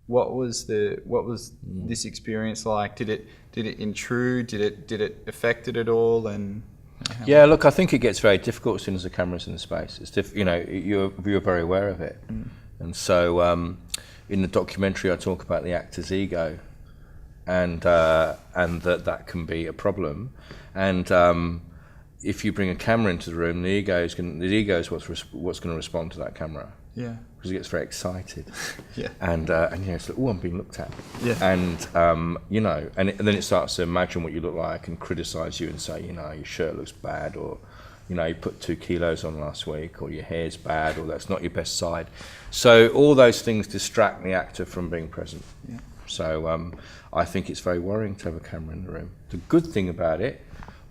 What was this experience like? Did it intrude? Did it affect it at all? And yeah, look, I think it gets very difficult as soon as the camera's in the space. It's you're very aware of it, and so in the documentary I talk about the actor's ego, and that can be a problem, and if you bring a camera into the room, the ego is what's going to respond to that camera. Yeah. Because it gets very excited. Yeah. And it's like, oh, I'm being looked at. Yeah. And and then it starts to imagine what you look like and criticize you and say, your shirt looks bad, or you put 2 kilos on last week, or your hair's bad, or that's not your best side. So all those things distract the actor from being present. Yeah. So I think it's very worrying to have a camera in the room. The good thing about it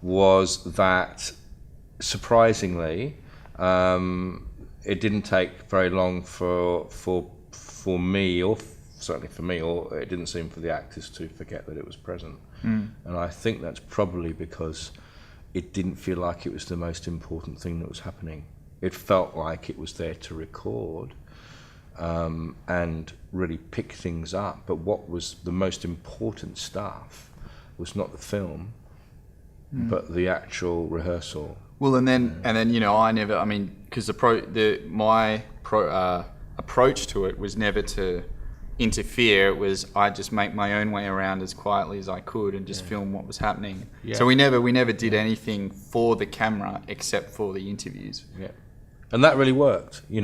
was that, surprisingly, it didn't take very long for me, or certainly for me, or it didn't seem for the actors to forget that it was present. And I think that's probably because it didn't feel like it was the most important thing that was happening. It felt like it was there to record and really pick things up. But what was the most important stuff was not the film, but the actual rehearsal. Well, and then because my approach to it was never to interfere. It was I just make my own way around as quietly as I could and just film what was happening. Yeah. So we never did anything for the camera except for the interviews. Yeah, and that really worked. You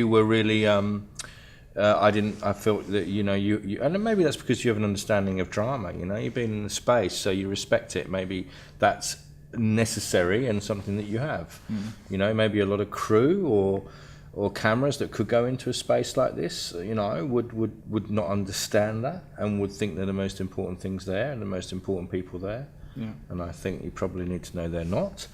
were really. I felt that you, and maybe that's because you have an understanding of drama. You've been in the space, so you respect it. Maybe that's necessary and something that you have. Maybe a lot of crew or cameras that could go into a space like this, would not understand that and would think they're the most important things there and the most important people there. Yeah. And I think you probably need to know they're not.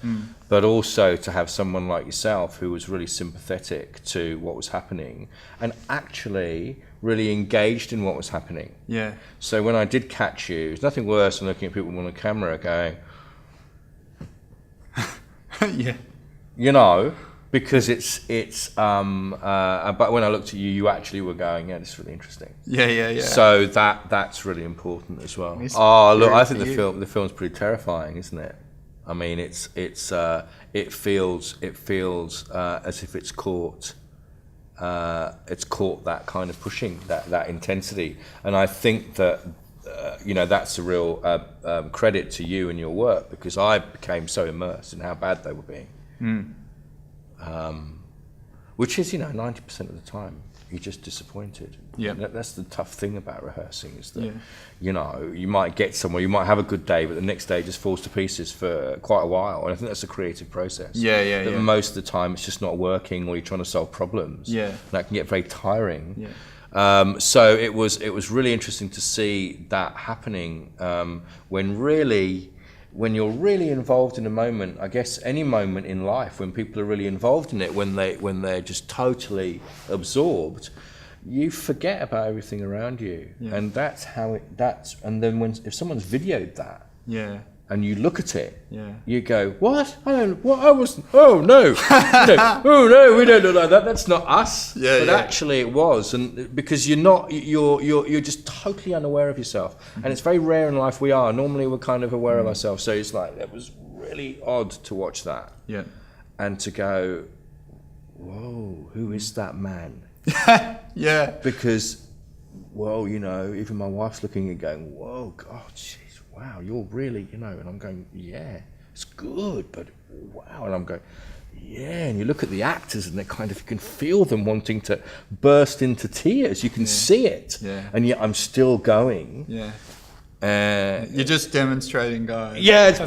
But also to have someone like yourself who was really sympathetic to what was happening and actually really engaged in what was happening. Yeah. So when I did catch you, there's nothing worse than looking at people on a camera going, yeah. Because but when I looked at you, you actually were going, yeah, this is really interesting. Yeah. So that's really important as well. Look, I think the film's pretty terrifying, isn't it? I mean, it feels as if it's caught that kind of pushing, that intensity, and I think that. That's a real credit to you and your work, because I became so immersed in how bad they were being. Which is, 90% of the time, you're just disappointed. Yeah. That's the tough thing about rehearsing, is that, you might get somewhere, you might have a good day, but the next day just falls to pieces for quite a while. And I think that's a creative process. Yeah. Most of the time it's just not working, or you're trying to solve problems. Yeah. And that can get very tiring. Yeah. So it was really interesting to see that happening when you're really involved in a moment. I guess any moment in life when people are really involved in it, when they're just totally absorbed, you forget about everything around you, and that's how and then if someone's videoed that, and you look at it, you go, what? I wasn't. Oh no, oh no, we don't look like that. That's not us. But actually, it was, and because you're just totally unaware of yourself, and it's very rare in life. We are normally we're kind of aware of ourselves. So it's like it was really odd to watch that, and to go, whoa, who is that man? Because, even my wife's looking and going, whoa, God, jeez. Wow, you're really, and I'm going, yeah, it's good, but wow, and I'm going, yeah, and you look at the actors and they're kind of, you can feel them wanting to burst into tears, you can see it, and yet I'm still going. You're just demonstrating, guys. Yeah, it's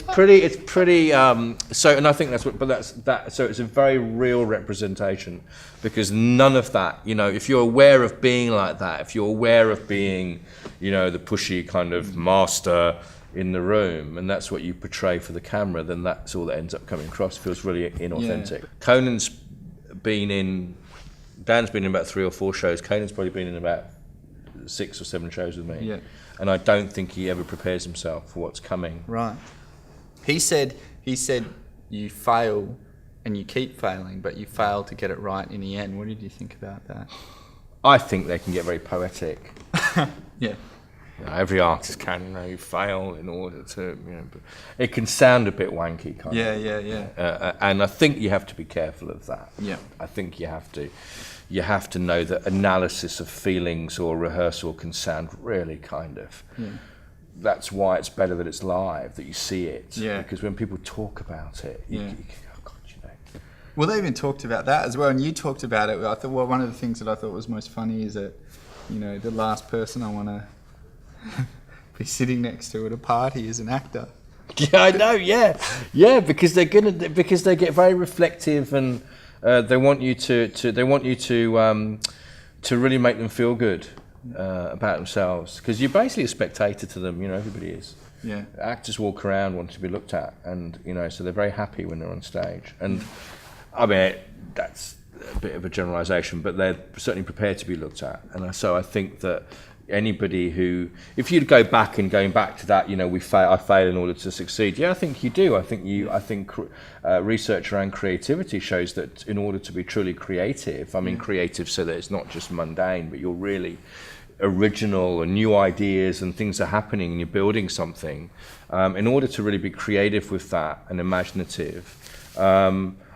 pretty. So, and I think that's what. So it's a very real representation, because none of that. If you're aware of being like that, if you're aware of being, the pushy kind of master in the room, and that's what you portray for the camera, then that's all that ends up coming across. It feels really inauthentic. Dan's been in about 3 or 4 shows. Conan's probably been in about 6 or 7 shows with me, and I don't think he ever prepares himself for what's coming. Right. He said you fail and you keep failing, but you fail to get it right in the end. What did you think about that? I think they can get very poetic. Yeah. Every artist can, you fail in order to, but it can sound a bit wanky, kind of. Yeah. And I think you have to be careful of that. Yeah. I think you have to know that analysis of feelings or rehearsal can sound really kind of. Yeah. That's why it's better that it's live, that you see it. Yeah. Because when people talk about it, you oh God, Well, they even talked about that as well, and you talked about it. I thought, well, one of the things that I thought was most funny is that, the last person I want to be sitting next to at a party is an actor. Yeah, I know. Yeah, because they get very reflective, and they want you to really make them feel good about themselves. Because you're basically a spectator to them. Everybody is. Yeah. Actors walk around wanting to be looked at, and so they're very happy when they're on stage. And I mean, that's a bit of a generalisation, but they're certainly prepared to be looked at. And so I think that anybody who, if you'd go back to that, I fail in order to succeed. Yeah, I think you do. I think research around creativity shows that in order to be truly creative, creative so that it's not just mundane, but you're really original and new ideas and things are happening and you're building something. In order to really be creative with that and imaginative,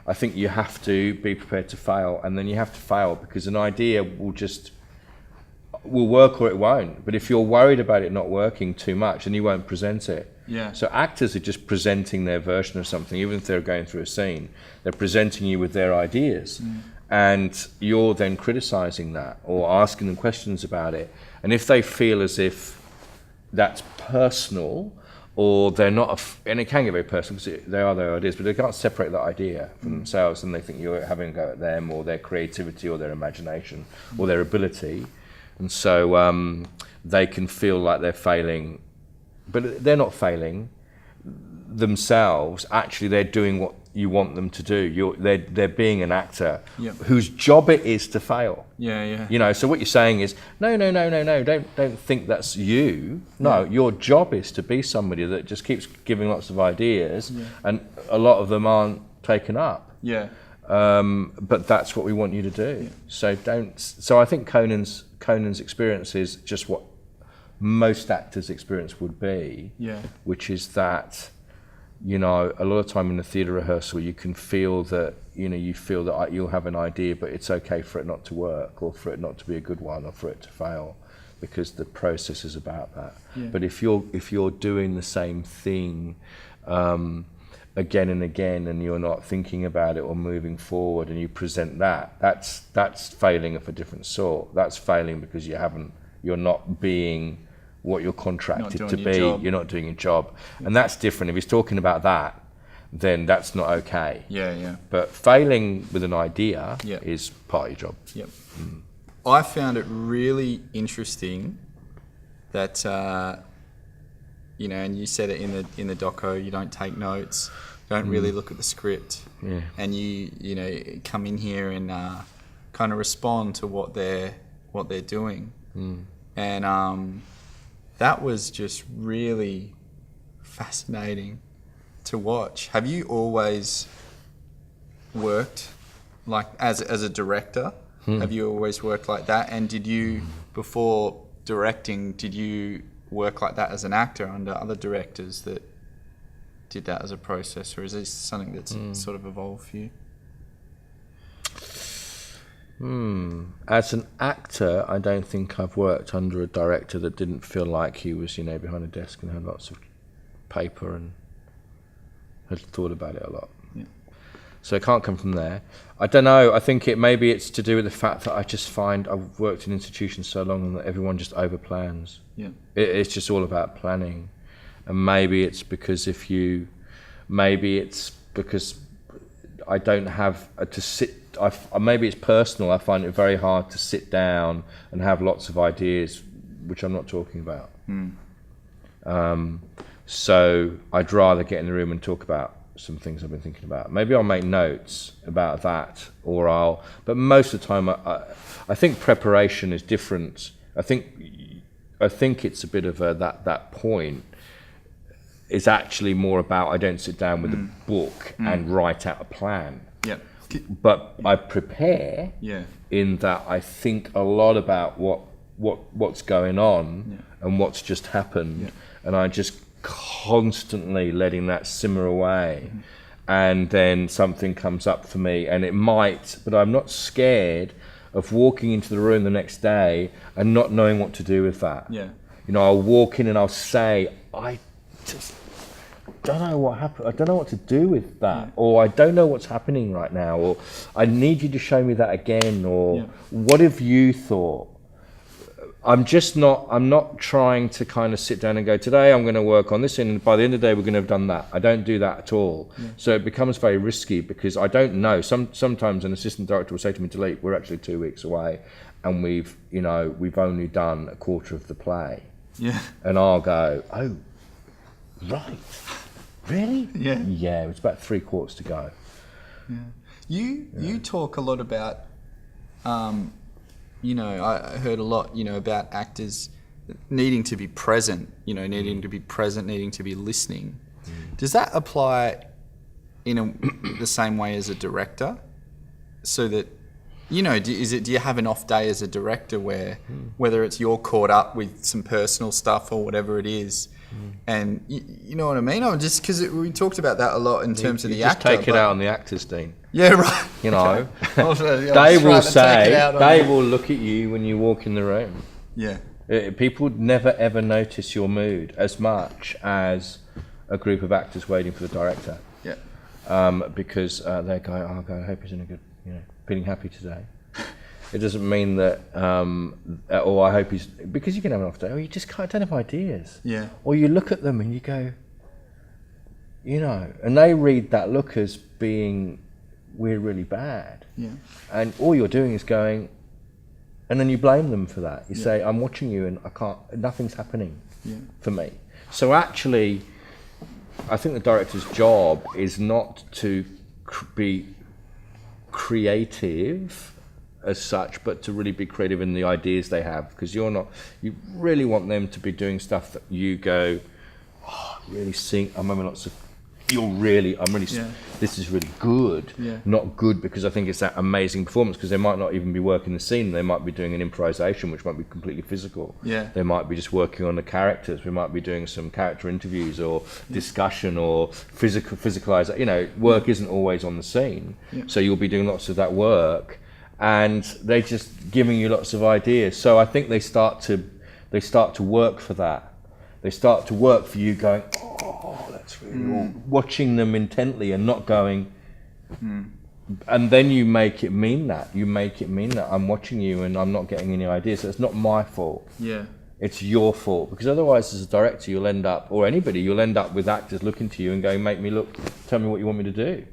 I think you have to be prepared to fail, and then you have to fail because an idea will work or it won't. But if you're worried about it not working too much, then you won't present it. Yeah. So actors are just presenting their version of something, even if they're going through a scene. They're presenting you with their ideas, and you're then criticizing that or asking them questions about it. And if they feel as if that's personal, or they're not, and it can get very personal because they are their ideas, but they can't separate that idea from themselves, and they think you're having a go at them or their creativity or their imagination or their ability. And so they can feel like they're failing, but they're not failing themselves. Actually, they're doing what you want them to do. They're being an actor whose job it is to fail. Yeah. So what you're saying is, no. Don't think that's you. No, your job is to be somebody that just keeps giving lots of ideas, and a lot of them aren't taken up. Yeah. But that's what we want you to do. So don't. So I think Conan's experience is just what most actors' experience would be. Yeah. Which is that, a lot of time in the theatre rehearsal, you can feel that, you'll have an idea, but it's okay for it not to work, or for it not to be a good one, or for it to fail, because the process is about that. Yeah. But if you're doing the same thing again and again, and you're not thinking about it or moving forward, and you present that's failing of a different sort. That's failing because you're not being what you're contracted to be. You're not doing your job, and that's different. If he's talking about that, then that's not okay. Yeah. But failing with an idea is part of your job. Yep. I found it really interesting that and you said it in the doco, you don't take notes, don't really look at the script, and you come in here and kind of respond to what they're doing, and that was just really fascinating to watch. Have you always worked like as a director? Have you always worked like that? And did you, before directing, did you work like that as an actor under other directors that did that as a process, or is this something that's sort of evolved for you? As an actor, I don't think I've worked under a director that didn't feel like he was, behind a desk and had lots of paper and had thought about it a lot. Yeah. So it can't come from there. I don't know. I think maybe it's to do with the fact that I just find I've worked in institutions so long and that everyone just over plans. Yeah. It's just all about planning, and maybe it's because I don't have to sit. Maybe it's personal. I find it very hard to sit down and have lots of ideas, which I'm not talking about. So I'd rather get in the room and talk about some things I've been thinking about. Maybe I'll make notes about that, but most of the time I think preparation is different. I think it's a bit of that point is actually more about, I don't sit down with a book and write out a plan. Yeah. but I prepare Yeah. in that I think a lot about what's going on and what's just happened, and I just constantly letting that simmer away, and then something comes up for me, and it might, but I'm not scared of walking into the room the next day and not knowing what to do with that. Yeah. You know, I'll walk in and I'll say, I just don't know what happened. I don't know what to do with that, or I don't know what's happening right now, or I need you to show me that again, or what have you thought? I'm not trying to kind of sit down and go, today I'm going to work on this, and by the end of the day we're going to have done that. I don't do that at all. So it becomes very risky because I don't know. Sometimes an assistant director will say to me, Dalip, we're actually 2 weeks away, and we've only done a quarter of the play. Yeah. And I'll go, oh, right, really? Yeah. Yeah, it's about 3/4 to go. Yeah. You talk a lot about, I heard a lot, about actors needing to be present, needing to be listening. Does that apply in the same way as a director? So that, do you have an off day as a director where, whether it's you're caught up with some personal stuff or whatever it is, and you know what I mean? Just because we talked about that a lot in terms of the actor. Just take it out on the actors, Dean. Yeah, right. You know, they will look at you when you walk in the room. Yeah. People never ever notice your mood as much as a group of actors waiting for the director. Yeah. Because they're going, oh God, I hope he's in a good, feeling happy today. It doesn't mean that, or I hope he's, because you can have an off day, or you just don't have ideas. Yeah. Or you look at them and you go, and they read that look as being, we're really bad. Yeah. And all you're doing is going, and then you blame them for that. You say, I'm watching you and nothing's happening for me. So actually, I think the director's job is not to be creative as such, but to really be creative in the ideas they have, because you really want them to be doing stuff that you go, really sing, I'm having lots of, this is really good. Not good because I think it's that amazing performance, because they might not even be working the scene, they might be doing an improvisation which might be completely physical. They might be just working on the characters, we might be doing some character interviews or discussion or physicalize, work isn't always on the scene. So you'll be doing lots of that work and they're just giving you lots of ideas. So I think they start to work for that. They start to work for you going, oh, that's really watching them intently and not going, and then you make it mean that. You make it mean that I'm watching you and I'm not getting any ideas. So it's not my fault. Yeah. It's your fault. Because otherwise, as a director, you'll end up, or anybody, you'll end up with actors looking to you and going, make me look, tell me what you want me to do.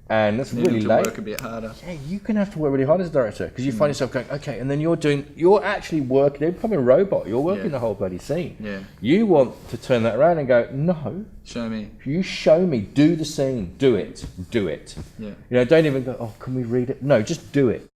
And that's really late. Work a bit harder. Yeah, you're going to have to work really hard as a director, because you find yourself going, okay, and then you're actually working, you're becoming a robot, you're working the whole bloody scene. Yeah. You want to turn that around and go, no. Show me. You show me, do the scene, do it. Yeah. Don't even go, oh, can we read it? No, just do it.